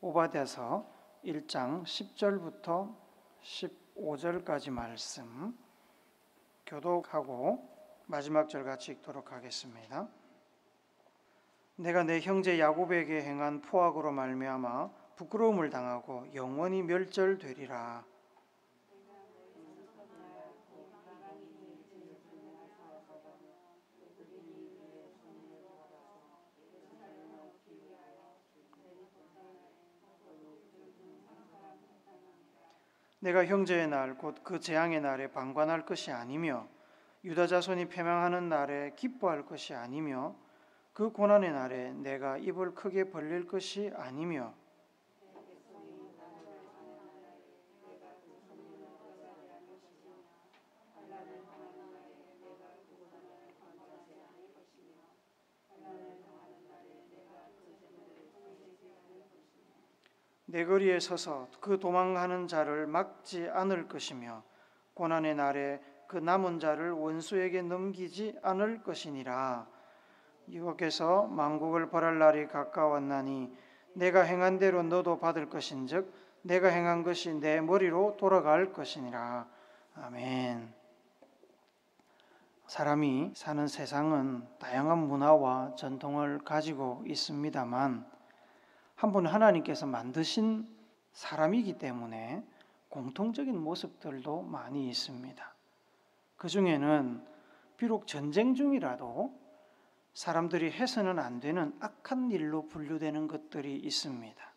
오바댜서 1장 10절부터 15절까지 말씀 교독하고 마지막 절 같이 읽도록 하겠습니다. 내가 내 형제 야곱에게 행한 포악으로 말미암아 부끄러움을 당하고 영원히 멸절되리라. 내가 형제의 날 곧 그 재앙의 날에 방관할 것이 아니며 유다 자손이 패망하는 날에 기뻐할 것이 아니며 그 고난의 날에 내가 입을 크게 벌릴 것이 아니며 내 거리에 서서 그 도망하는 자를 막지 않을 것이며 고난의 날에 그 남은 자를 원수에게 넘기지 않을 것이니라. 여호와께서 만국을 벌할 날이 가까웠나니 내가 행한 대로 너도 받을 것인즉 내가 행한 것이 내 머리로 돌아갈 것이니라. 아멘. 사람이 사는 세상은 다양한 문화와 전통을 가지고 있습니다만 한 분 하나님께서 만드신 사람이기 때문에 공통적인 모습들도 많이 있습니다. 그 중에는 비록 전쟁 중이라도 사람들이 해서는 안 되는 악한 일로 분류되는 것들이 있습니다.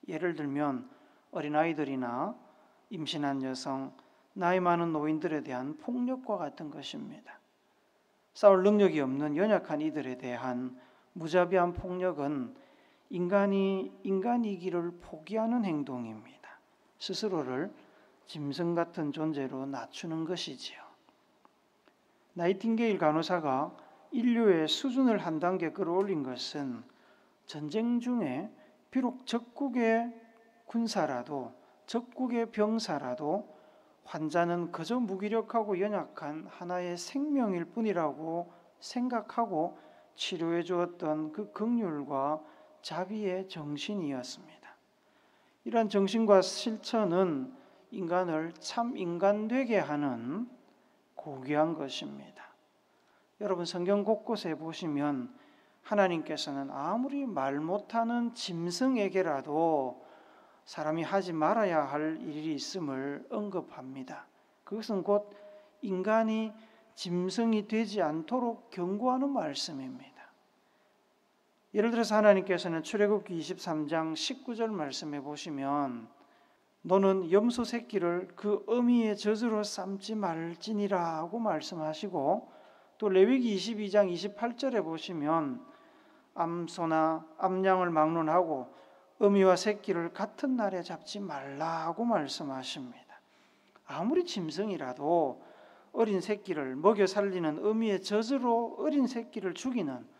예를 들면 어린아이들이나 임신한 여성, 나이 많은 노인들에 대한 폭력과 같은 것입니다. 싸울 능력이 없는 연약한 이들에 대한 무자비한 폭력은 인간이 인간이기를 포기하는 행동입니다. 스스로를 짐승 같은 존재로 낮추는 것이지요. 나이팅게일 간호사가 인류의 수준을 한 단계 끌어올린 것은 전쟁 중에 비록 적국의 군사라도 적국의 병사라도 환자는 그저 무기력하고 연약한 하나의 생명일 뿐이라고 생각하고 치료해 주었던 그 긍휼과 자비의 정신이었습니다. 이러한 정신과 실천은 인간을 참 인간 되게 하는 고귀한 것입니다. 여러분 성경 곳곳에 보시면 하나님께서는 아무리 말 못하는 짐승에게라도 사람이 하지 말아야 할 일이 있음을 언급합니다. 그것은 곧 인간이 짐승이 되지 않도록 경고하는 말씀입니다. 예를 들어서 하나님께서는 출애굽기 23장 19절 말씀해 보시면 너는 염소 새끼를 그 어미의 젖으로 삶지 말지니라 하고 말씀하시고 또 레위기 22장 28절에 보시면 암소나 암양을 막론하고 어미와 새끼를 같은 날에 잡지 말라고 말씀하십니다. 아무리 짐승이라도 어린 새끼를 먹여 살리는 어미의 젖으로 어린 새끼를 죽이는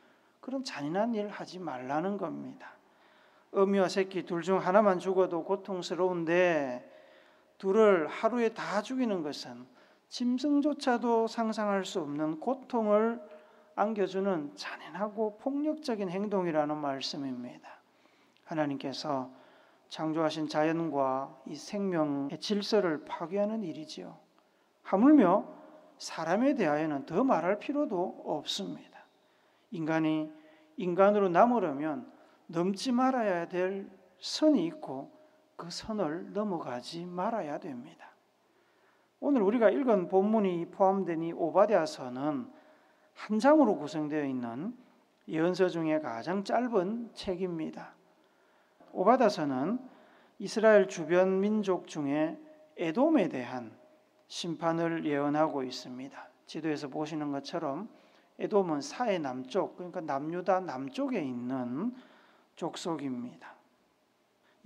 그런 잔인한 일 하지 말라는 겁니다. 어미와 새끼 둘 중 하나만 죽어도 고통스러운데 둘을 하루에 다 죽이는 것은 짐승조차도 상상할 수 없는 고통을 안겨주는 잔인하고 폭력적인 행동이라는 말씀입니다. 하나님께서 창조하신 자연과 이 생명의 질서를 파괴하는 일이지요. 하물며 사람에 대하여는 더 말할 필요도 없습니다. 인간이 인간으로 남으려면 넘지 말아야 될 선이 있고 그 선을 넘어가지 말아야 됩니다. 오늘 우리가 읽은 본문이 포함된 이 오바댜서는 한 장으로 구성되어 있는 예언서 중에 가장 짧은 책입니다. 오바댜서는 이스라엘 주변 민족 중에 에돔에 대한 심판을 예언하고 있습니다. 지도에서 보시는 것처럼 에돔은 사해 남쪽, 그러니까 남유다 남쪽에 있는 족속입니다.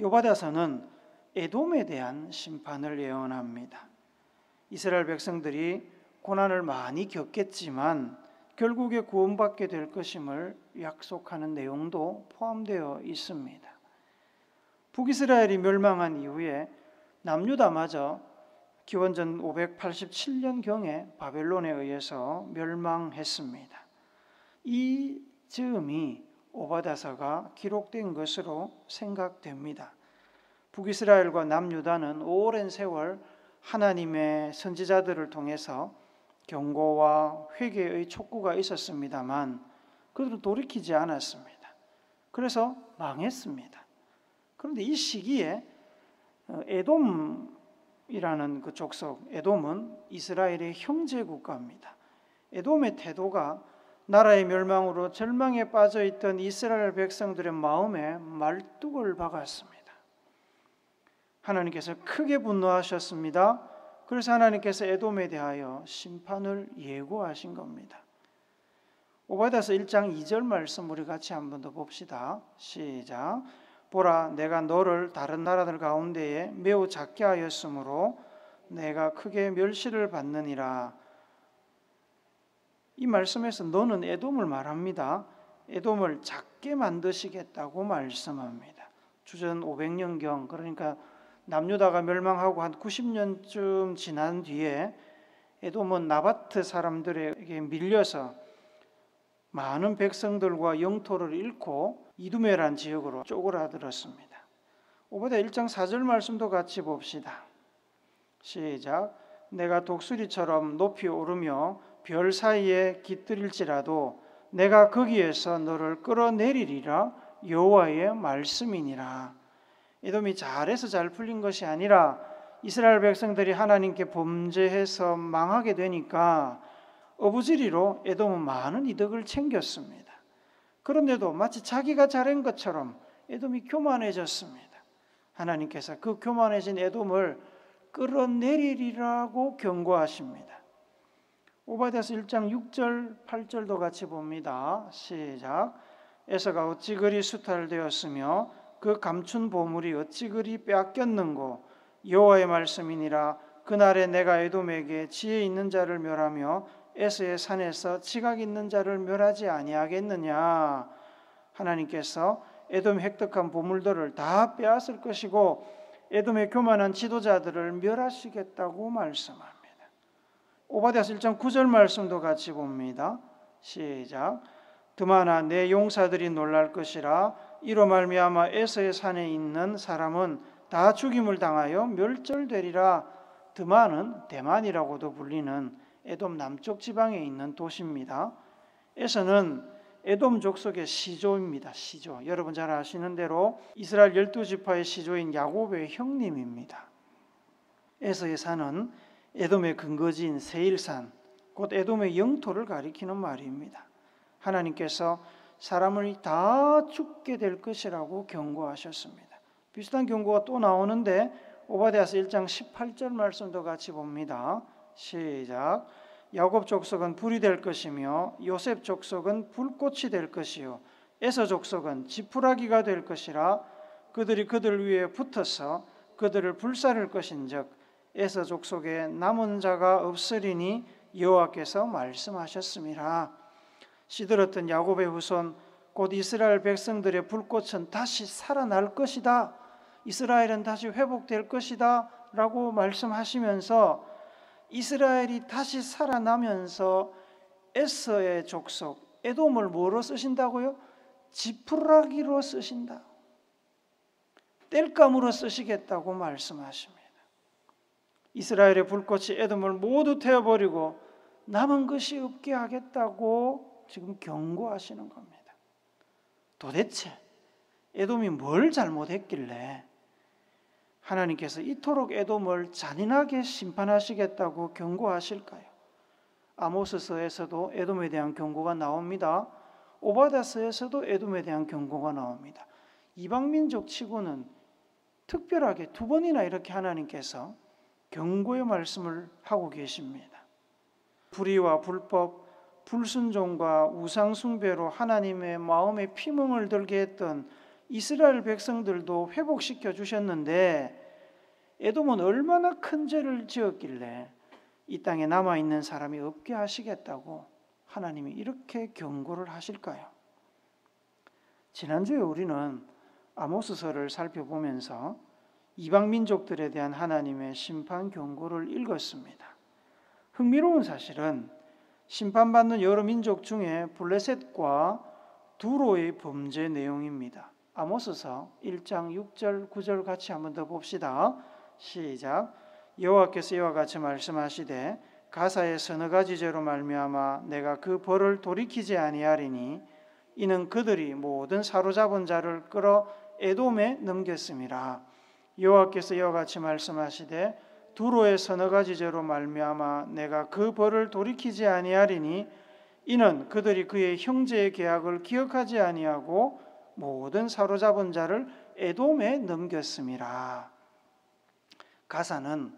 오바댜서는 에돔에 대한 심판을 예언합니다. 이스라엘 백성들이 고난을 많이 겪겠지만 결국에 구원받게 될 것임을 약속하는 내용도 포함되어 있습니다. 북이스라엘이 멸망한 이후에 남유다마저 기원전 587년경에 바벨론에 의해서 멸망했습니다. 이 즈음이 오바댜서가 기록된 것으로 생각됩니다. 북이스라엘과 남유다는 오랜 세월 하나님의 선지자들을 통해서 경고와 회개의 촉구가 있었습니다만 그들은 돌이키지 않았습니다. 그래서 망했습니다. 그런데 이 시기에 에돔이라는 그 족속, 에돔은 이스라엘의 형제 국가입니다. 에돔의 태도가 나라의 멸망으로 절망에 빠져있던 이스라엘 백성들의 마음에 말뚝을 박았습니다. 하나님께서 크게 분노하셨습니다. 그래서 하나님께서 에돔에 대하여 심판을 예고하신 겁니다. 오바댜서 1장 2절 말씀 우리 같이 한 번 더 봅시다. 시작. 보라, 내가 너를 다른 나라들 가운데에 매우 작게 하였으므로 내가 크게 멸시를 받느니라. 이 말씀에서 너는 에돔을 말합니다. 에돔을 작게 만드시겠다고 말씀합니다. 주전 500년경, 그러니까 남유다가 멸망하고 한 90년쯤 지난 뒤에 에돔은 나바트 사람들에게 밀려서 많은 백성들과 영토를 잃고 이두메란 지역으로 쪼그라들었습니다. 오바댜 1장 4절 말씀도 같이 봅시다. 시작. 내가 독수리처럼 높이 오르며 별 사이에 깃들일지라도 내가 거기에서 너를 끌어내리리라. 여호와의 말씀이니라. 에돔이 잘해서 잘 풀린 것이 아니라 이스라엘 백성들이 하나님께 범죄해서 망하게 되니까 어부지리로 에돔은 많은 이득을 챙겼습니다. 그런데도 마치 자기가 잘한 것처럼 에돔이 교만해졌습니다. 하나님께서 그 교만해진 에돔을 끌어내리리라고 경고하십니다. 오바댜서 1장 6절 8절도 같이 봅니다. 시작. 에서가 어찌 그리 수탈되었으며 그 감춘 보물이 어찌 그리 빼앗겼는고. 여호와의 말씀이니라. 그날에 내가 에돔에게 지혜 있는 자를 멸하며 에서의 산에서 지각 있는 자를 멸하지 아니하겠느냐. 하나님께서 에돔 획득한 보물들을 다 빼앗을 것이고 에돔의 교만한 지도자들을 멸하시겠다고 말씀합니다. 오바댜서 1장 9절 말씀도 같이 봅니다. 시작. 드마나 내 용사들이 놀랄 것이라. 이로 말미암아 에서의 산에 있는 사람은 다 죽임을 당하여 멸절되리라. 드마는 대만이라고도 불리는 에돔 남쪽 지방에 있는 도시입니다. 에서는 에돔 족속의 시조입니다. 시조. 여러분 잘 아시는 대로 이스라엘 12지파의 시조인 야곱의 형님입니다. 에서의 산은 에돔의 근거지인 세일산, 곧 에돔의 영토를 가리키는 말입니다. 하나님께서 사람을 다 죽게 될 것이라고 경고하셨습니다. 비슷한 경고가 또 나오는데 오바댜서 1장 18절 말씀도 같이 봅니다. 시작. 야곱 족속은 불이 될 것이며 요셉 족속은 불꽃이 될 것이요 에서 족속은 지푸라기가 될 것이라. 그들이 그들 위에 붙어서 그들을 불사를 것인즉 에서 족속에 남은 자가 없으리니 여호와께서 말씀하셨음이라. 시들었던 야곱의 후손 곧 이스라엘 백성들의 불꽃은 다시 살아날 것이다. 이스라엘은 다시 회복될 것이다 라고 말씀하시면서 이스라엘이 다시 살아나면서 에서의 족속 에돔을 뭐로 쓰신다고요? 지푸라기로 쓰신다. 땔감으로 쓰시겠다고 말씀하십니다. 이스라엘의 불꽃이 에돔을 모두 태워버리고 남은 것이 없게 하겠다고 지금 경고하시는 겁니다. 도대체 에돔이 뭘 잘못했길래 하나님께서 이토록 에돔을 잔인하게 심판하시겠다고 경고하실까요? 아모스서에서도 에돔에 대한 경고가 나옵니다. 오바댜서에서도 에돔에 대한 경고가 나옵니다. 이방민족 치고는 특별하게 두 번이나 이렇게 하나님께서 경고의 말씀을 하고 계십니다. 불의와 불법, 불순종과 우상숭배로 하나님의 마음에 피멍을 들게 했던 이스라엘 백성들도 회복시켜 주셨는데 에돔은 얼마나 큰 죄를 지었길래 이 땅에 남아있는 사람이 없게 하시겠다고 하나님이 이렇게 경고를 하실까요? 지난주에 우리는 아모스서를 살펴보면서 이방 민족들에 대한 하나님의 심판 경고를 읽었습니다. 흥미로운 사실은 심판받는 여러 민족 중에 블레셋과 두로의 범죄 내용입니다. 아모스서 1장 6절 9절 같이 한번 더 봅시다. 시작. 여호와께서 이와 같이 말씀하시되 가사의 서너 가지 죄로 말미암아 내가 그 벌을 돌이키지 아니하리니 이는 그들이 모든 사로잡은 자를 끌어 에돔에 넘겼음이라. 여호와께서 이와 같이 말씀하시되 두로의 서너 가지 죄로 말미암아 내가 그 벌을 돌이키지 아니하리니 이는 그들이 그의 형제의 계약을 기억하지 아니하고 모든 사로잡은 자를 에돔에 넘겼음이라. 가사는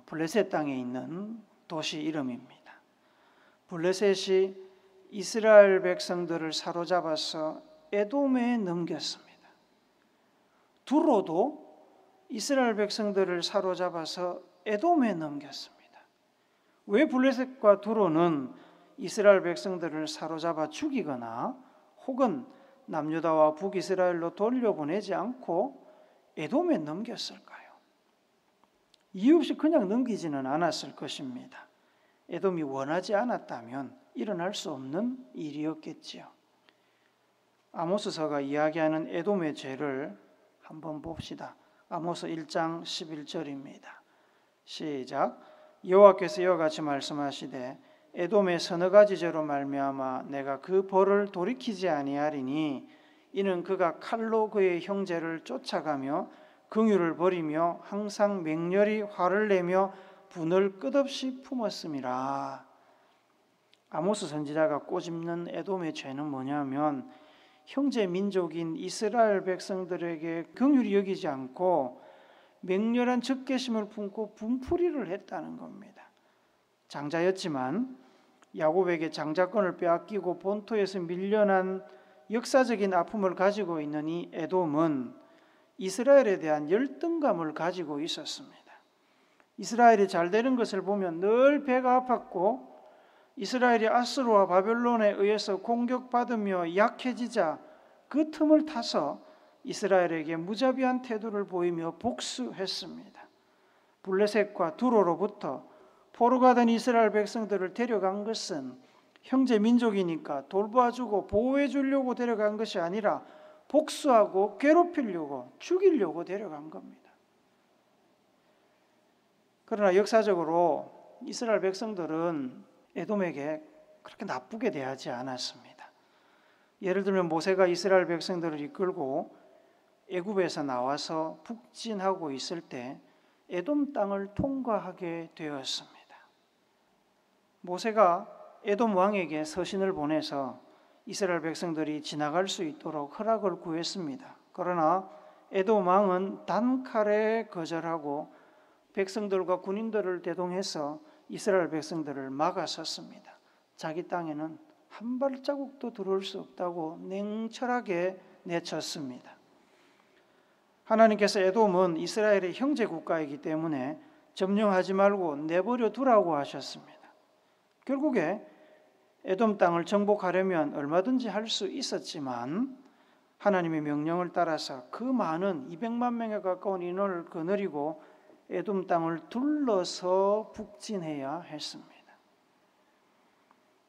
블레셋 땅에 있는 도시 이름입니다. 블레셋이 이스라엘 백성들을 사로잡아서 에돔에 넘겼습니다. 두로도 이스라엘 백성들을 사로잡아서 에돔에 넘겼습니다. 왜 블레셋과 두로는 이스라엘 백성들을 사로잡아 죽이거나 혹은 남유다와 북이스라엘로 돌려보내지 않고 에돔에 넘겼을까요? 이유 없이 그냥 넘기지는 않았을 것입니다. 에돔이 원하지 않았다면 일어날 수 없는 일이었겠지요. 아모스서가 이야기하는 에돔의 죄를 한번 봅시다. 아모스 1장 11절입니다. 시작. 여호와께서 이와 같이 말씀하시되 에돔의 서너 가지 죄로 말미암아 내가 그 벌을 돌이키지 아니하리니 이는 그가 칼로 그의 형제를 쫓아가며 긍휼을 버리며 항상 맹렬히 화를 내며 분을 끝없이 품었음이라. 아모스 선지자가 꼬집는 에돔의 죄는 뭐냐면 형제 민족인 이스라엘 백성들에게 긍휼히 여기지 않고 맹렬한 적개심을 품고 분풀이를 했다는 겁니다. 장자였지만 야곱에게 장자권을 빼앗기고 본토에서 밀려난 역사적인 아픔을 가지고 있는 이 에돔은 이스라엘에 대한 열등감을 가지고 있었습니다. 이스라엘이 잘 되는 것을 보면 늘 배가 아팠고 이스라엘이 아수르와 바벨론에 의해서 공격받으며 약해지자 그 틈을 타서 이스라엘에게 무자비한 태도를 보이며 복수했습니다. 블레셋과 두로로부터 포로가던 이스라엘 백성들을 데려간 것은 형제 민족이니까 돌봐주고 보호해 주려고 데려간 것이 아니라 복수하고 괴롭히려고 죽이려고 데려간 겁니다. 그러나 역사적으로 이스라엘 백성들은 에돔에게 그렇게 나쁘게 대하지 않았습니다. 예를 들면 모세가 이스라엘 백성들을 이끌고 애굽에서 나와서 북진하고 있을 때 에돔 땅을 통과하게 되었습니다. 모세가 에돔 왕에게 서신을 보내서 이스라엘 백성들이 지나갈 수 있도록 허락을 구했습니다. 그러나 에돔 왕은 단칼에 거절하고 백성들과 군인들을 대동해서 이스라엘 백성들을 막아섰습니다. 자기 땅에는 한 발자국도 들어올 수 없다고 냉철하게 내쳤습니다. 하나님께서 에돔은 이스라엘의 형제 국가이기 때문에 점령하지 말고 내버려 두라고 하셨습니다. 결국에 에돔 땅을 정복하려면 얼마든지 할 수 있었지만 하나님의 명령을 따라서 그 많은 200만 명에 가까운 인원을 거느리고 에돔 땅을 둘러서 북진해야 했습니다.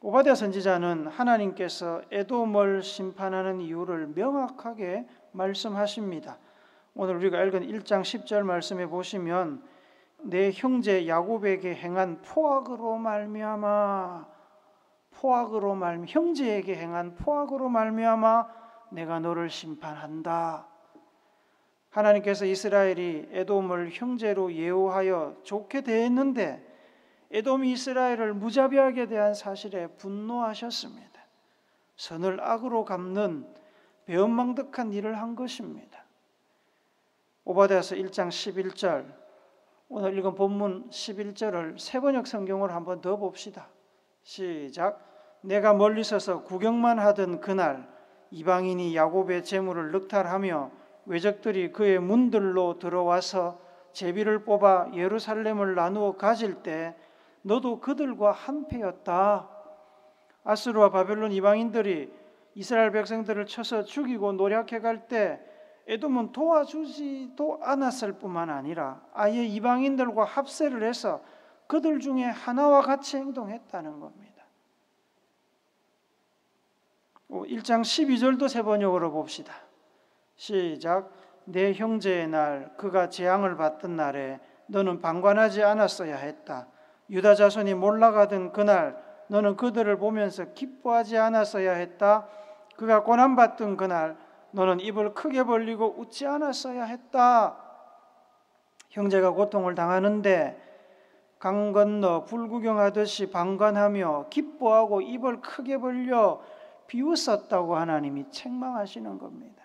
오바댜 선지자는 하나님께서 에돔을 심판하는 이유를 명확하게 말씀하십니다. 오늘 우리가 읽은 1장 10절 말씀에 보시면 내 형제 야곱에게 행한 포악으로 말미암아 형제에게 행한 포악으로 말미암아 내가 너를 심판한다. 하나님께서 이스라엘이 에돔을 형제로 예우하여 좋게 대했는데 에돔이 이스라엘을 무자비하게 대한 사실에 분노하셨습니다. 선을 악으로 갚는 배은망덕한 일을 한 것입니다. 오바댜서 1장 11절, 오늘 읽은 본문 11절을 세번역 성경으로 한번 더 봅시다. 시작. 내가 멀리 서서 구경만 하던 그날 이방인이 야곱의 재물을 늑탈하며 외적들이 그의 문들로 들어와서 제비를 뽑아 예루살렘을 나누어 가질 때 너도 그들과 한패였다. 아수르와 바벨론 이방인들이 이스라엘 백성들을 쳐서 죽이고 노략해 갈 때 에돔은 도와주지도 않았을 뿐만 아니라 아예 이방인들과 합세를 해서 그들 중에 하나와 같이 행동했다는 겁니다. 1장 12절도 세 번역으로 봅시다. 시작. 내 형제의 날 그가 재앙을 받던 날에 너는 방관하지 않았어야 했다. 유다 자손이 몰락하던 그날 너는 그들을 보면서 기뻐하지 않았어야 했다. 그가 고난받던 그날 너는 입을 크게 벌리고 웃지 않았어야 했다. 형제가 고통을 당하는데 강 건너 불구경하듯이 방관하며 기뻐하고 입을 크게 벌려 비웃었다고 하나님이 책망하시는 겁니다.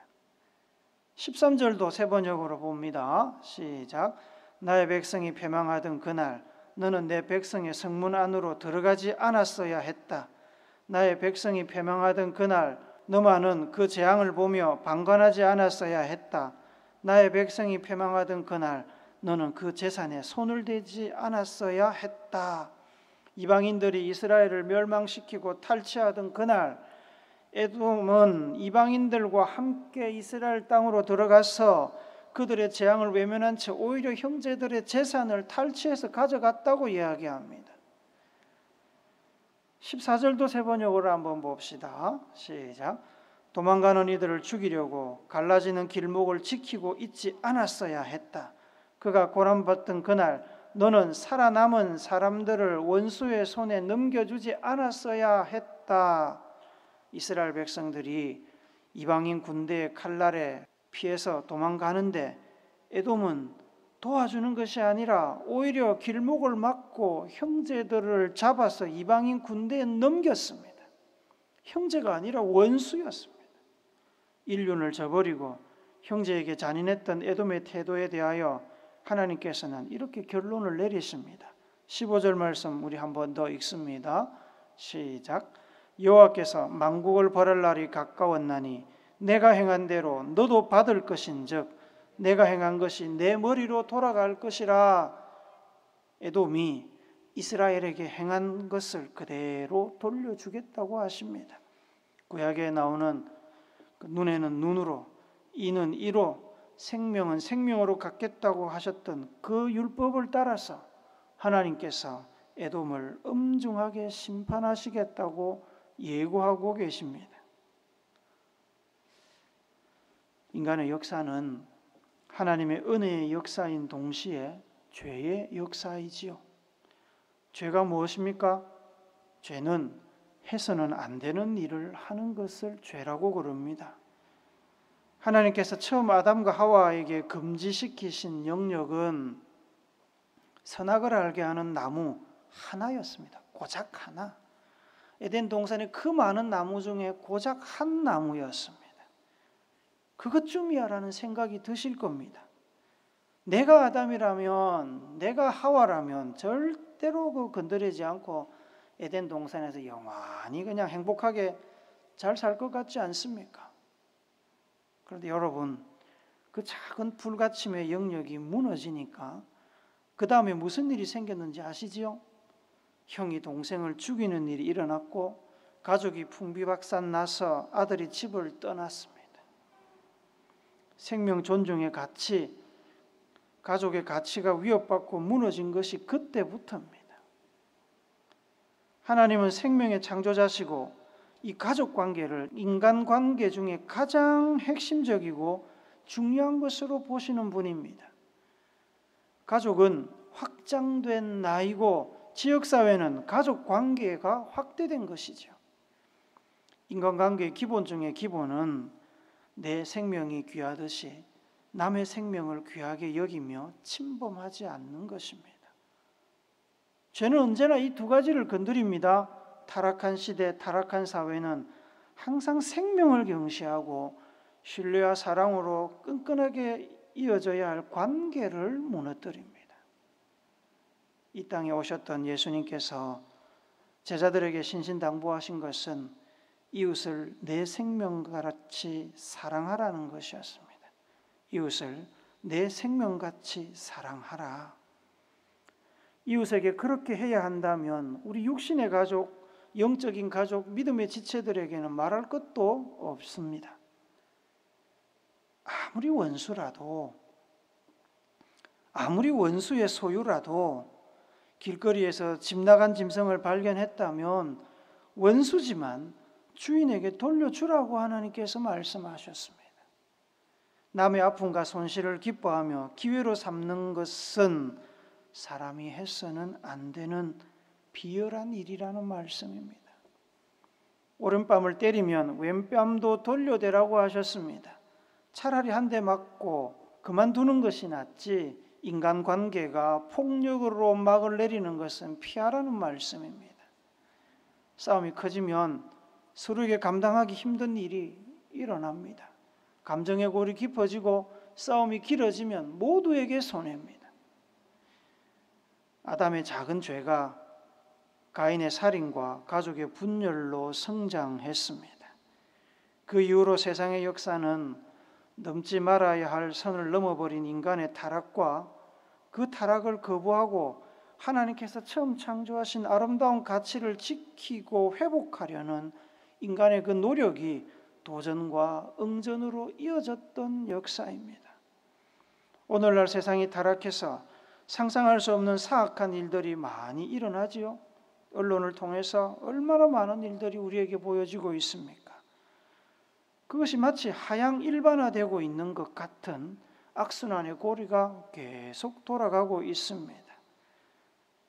13절도 세 번역으로 봅니다. 시작. 나의 백성이 패망하던 그날 너는 내 백성의 성문 안으로 들어가지 않았어야 했다. 나의 백성이 패망하던 그날 너만은 그 재앙을 보며 방관하지 않았어야 했다. 나의 백성이 패망하던 그날 너는 그 재산에 손을 대지 않았어야 했다. 이방인들이 이스라엘을 멸망시키고 탈취하던 그날 에돔은 이방인들과 함께 이스라엘 땅으로 들어가서 그들의 재앙을 외면한 채 오히려 형제들의 재산을 탈취해서 가져갔다고 이야기합니다. 14절도 세 번역으로 한번 봅시다. 시작. 도망가는 이들을 죽이려고 갈라지는 길목을 지키고 있지 않았어야 했다. 그가 고난받던 그날 너는 살아남은 사람들을 원수의 손에 넘겨주지 않았어야 했다. 이스라엘 백성들이 이방인 군대의 칼날에 피해서 도망가는데 에돔은 도와주는 것이 아니라 오히려 길목을 막고 형제들을 잡아서 이방인 군대에 넘겼습니다. 형제가 아니라 원수였습니다. 인륜을 저버리고 형제에게 잔인했던 에돔의 태도에 대하여 하나님께서는 이렇게 결론을 내리십니다. 15절 말씀 우리 한 번 더 읽습니다. 시작. 여호와께서 만국을 벌할 날이 가까웠나니 내가 행한 대로 너도 받을 것인즉 내가 행한 것이 내 머리로 돌아갈 것이라. 에돔이 이스라엘에게 행한 것을 그대로 돌려주겠다고 하십니다. 구약에 나오는 눈에는 눈으로 이는 이로 생명은 생명으로 갚겠다고 하셨던 그 율법을 따라서 하나님께서 에돔을 엄중하게 심판하시겠다고 예고하고 계십니다. 인간의 역사는 하나님의 은혜의 역사인 동시에 죄의 역사이지요. 죄가 무엇입니까? 죄는 해서는 안 되는 일을 하는 것을 죄라고 그럽니다. 하나님께서 처음 아담과 하와에게 금지시키신 영역은 선악을 알게 하는 나무 하나였습니다. 고작 하나. 에덴 동산의 그 많은 나무 중에 고작 한 나무였습니다. 그것쯤이야라는 생각이 드실 겁니다. 내가 아담이라면, 내가 하와라면 절대로 그 건드리지 않고 에덴 동산에서 영원히 그냥 행복하게 잘 살 것 같지 않습니까? 그런데 여러분, 그 작은 불가침의 영역이 무너지니까 그 다음에 무슨 일이 생겼는지 아시지요? 형이 동생을 죽이는 일이 일어났고 가족이 풍비박산 나서 아들이 집을 떠났습니다. 생명 존중의 가치, 가족의 가치가 위협받고 무너진 것이 그때부터입니다. 하나님은 생명의 창조자시고 이 가족 관계를 인간 관계 중에 가장 핵심적이고 중요한 것으로 보시는 분입니다. 가족은 확장된 나이고 지역사회는 가족 관계가 확대된 것이죠. 인간관계의 기본 중에 기본은 내 생명이 귀하듯이 남의 생명을 귀하게 여기며 침범하지 않는 것입니다. 죄는 언제나 이 두 가지를 건드립니다. 타락한 시대, 타락한 사회는 항상 생명을 경시하고 신뢰와 사랑으로 끈끈하게 이어져야 할 관계를 무너뜨립니다. 이 땅에 오셨던 예수님께서 제자들에게 신신당부하신 것은 이웃을 내 생명같이 사랑하라는 것이었습니다. 이웃을 내 생명같이 사랑하라. 이웃에게 그렇게 해야 한다면 우리 육신의 가족, 영적인 가족, 믿음의 지체들에게는 말할 것도 없습니다. 아무리 원수라도, 아무리 원수의 소유라도 길거리에서 집 나간 짐승을 발견했다면 원수지만 주인에게 돌려주라고 하나님께서 말씀하셨습니다. 남의 아픔과 손실을 기뻐하며 기회로 삼는 것은 사람이 해서는 안 되는 비열한 일이라는 말씀입니다. 오른뺨을 때리면 왼뺨도 돌려대라고 하셨습니다. 차라리 한 대 맞고 그만두는 것이 낫지 인간관계가 폭력으로 막을 내리는 것은 피하라는 말씀입니다. 싸움이 커지면 서로에게 감당하기 힘든 일이 일어납니다. 감정의 골이 깊어지고 싸움이 길어지면 모두에게 손해입니다. 아담의 작은 죄가 가인의 살인과 가족의 분열로 성장했습니다. 그 이후로 세상의 역사는 넘지 말아야 할 선을 넘어버린 인간의 타락과 그 타락을 거부하고 하나님께서 처음 창조하신 아름다운 가치를 지키고 회복하려는 인간의 그 노력이 도전과 응전으로 이어졌던 역사입니다. 오늘날 세상이 타락해서 상상할 수 없는 사악한 일들이 많이 일어나지요. 언론을 통해서 얼마나 많은 일들이 우리에게 보여지고 있습니까? 그것이 마치 하향 일반화되고 있는 것 같은 악순환의 고리가 계속 돌아가고 있습니다.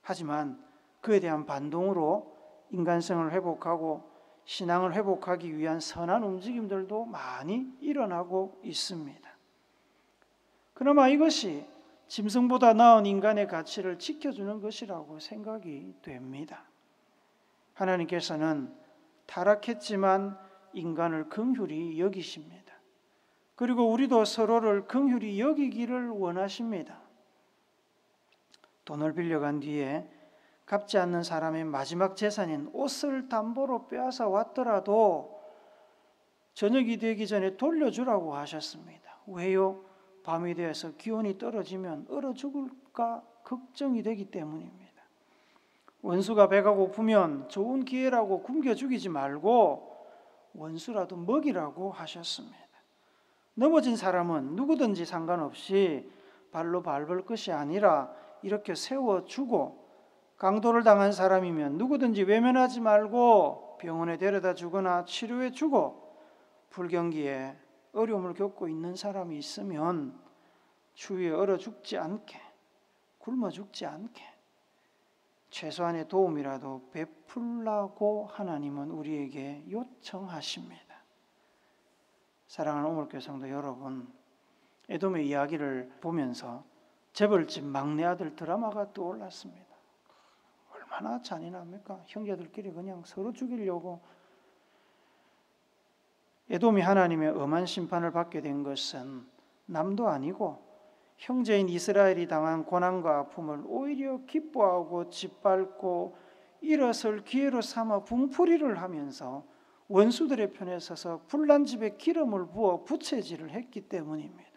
하지만 그에 대한 반동으로 인간성을 회복하고 신앙을 회복하기 위한 선한 움직임들도 많이 일어나고 있습니다. 그나마 이것이 짐승보다 나은 인간의 가치를 지켜주는 것이라고 생각이 됩니다. 하나님께서는 타락했지만 인간을 긍휼히 여기십니다. 그리고 우리도 서로를 긍휼히 여기기를 원하십니다. 돈을 빌려간 뒤에 갚지 않는 사람의 마지막 재산인 옷을 담보로 빼앗아 왔더라도 저녁이 되기 전에 돌려주라고 하셨습니다. 왜요? 밤이 되어서 기온이 떨어지면 얼어 죽을까 걱정이 되기 때문입니다. 원수가 배가 고프면 좋은 기회라고 굶겨 죽이지 말고 원수라도 먹이라고 하셨습니다. 넘어진 사람은 누구든지 상관없이 발로 밟을 것이 아니라 이렇게 세워주고, 강도를 당한 사람이면 누구든지 외면하지 말고 병원에 데려다 주거나 치료해 주고, 불경기에 어려움을 겪고 있는 사람이 있으면 추위에 얼어 죽지 않게, 굶어 죽지 않게 최소한의 도움이라도 베풀라고 하나님은 우리에게 요청하십니다. 사랑하는 오물교회 성도 여러분, 에돔의 이야기를 보면서 재벌집 막내 아들 드라마가 떠올랐습니다. 얼마나 잔인합니까? 형제들끼리 그냥 서로 죽이려고. 에돔이 하나님의 엄한 심판을 받게 된 것은 남도 아니고 형제인 이스라엘이 당한 고난과 아픔을 오히려 기뻐하고 짓밟고 일어설 기회로 삼아 분풀이를 하면서 원수들의 편에 서서 불난 집에 기름을 부어 부채질을 했기 때문입니다.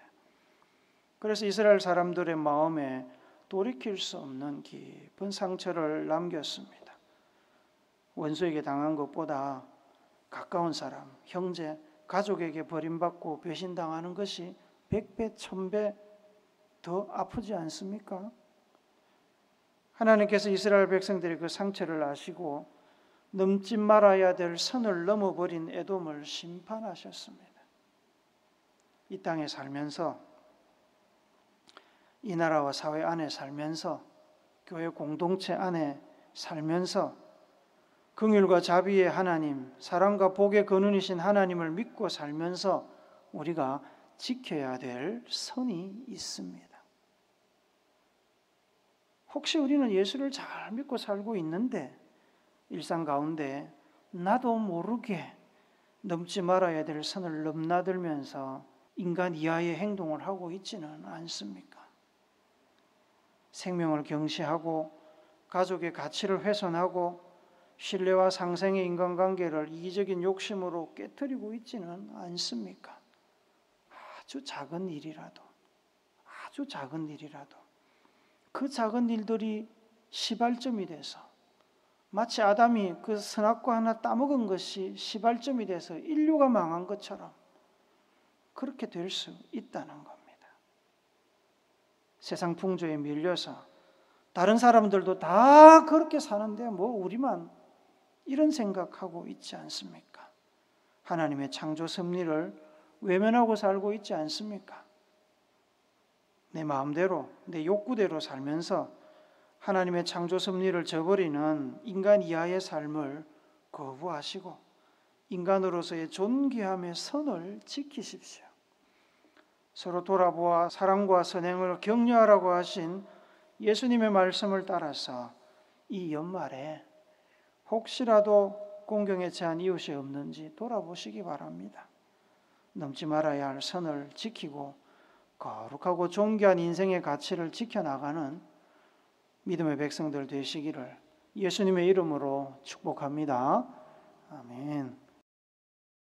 그래서 이스라엘 사람들의 마음에 돌이킬 수 없는 깊은 상처를 남겼습니다. 원수에게 당한 것보다 가까운 사람, 형제, 가족에게 버림받고 배신당하는 것이 100배, 1000배 더 아프지 않습니까? 하나님께서 이스라엘 백성들의 그 상처를 아시고 넘지 말아야 될 선을 넘어버린 에돔을 심판하셨습니다. 이 땅에 살면서, 이 나라와 사회 안에 살면서, 교회 공동체 안에 살면서 긍휼과 자비의 하나님, 사랑과 복의 근원이신 하나님을 믿고 살면서 우리가 지켜야 될 선이 있습니다. 혹시 우리는 예수를 잘 믿고 살고 있는데 일상 가운데 나도 모르게 넘지 말아야 될 선을 넘나들면서 인간 이하의 행동을 하고 있지는 않습니까? 생명을 경시하고 가족의 가치를 훼손하고 신뢰와 상생의 인간관계를 이기적인 욕심으로 깨트리고 있지는 않습니까? 아주 작은 일이라도 그 작은 일들이 시발점이 돼서, 마치 아담이 그 선악과 하나 따먹은 것이 시발점이 돼서 인류가 망한 것처럼 그렇게 될 수 있다는 겁니다. 세상 풍조에 밀려서 다른 사람들도 다 그렇게 사는데 뭐 우리만 이런 생각하고 있지 않습니까? 하나님의 창조 섭리를 외면하고 살고 있지 않습니까? 내 마음대로, 내 욕구대로 살면서 하나님의 창조 섭리를 저버리는 인간 이하의 삶을 거부하시고 인간으로서의 존귀함의 선을 지키십시오. 서로 돌아보아 사랑과 선행을 격려하라고 하신 예수님의 말씀을 따라서 이 연말에 혹시라도 공경에 처한 이웃이 없는지 돌아보시기 바랍니다. 넘지 말아야 할 선을 지키고 거룩하고 존귀한 인생의 가치를 지켜나가는 믿음의 백성들 되시기를 예수님의 이름으로 축복합니다. 아멘.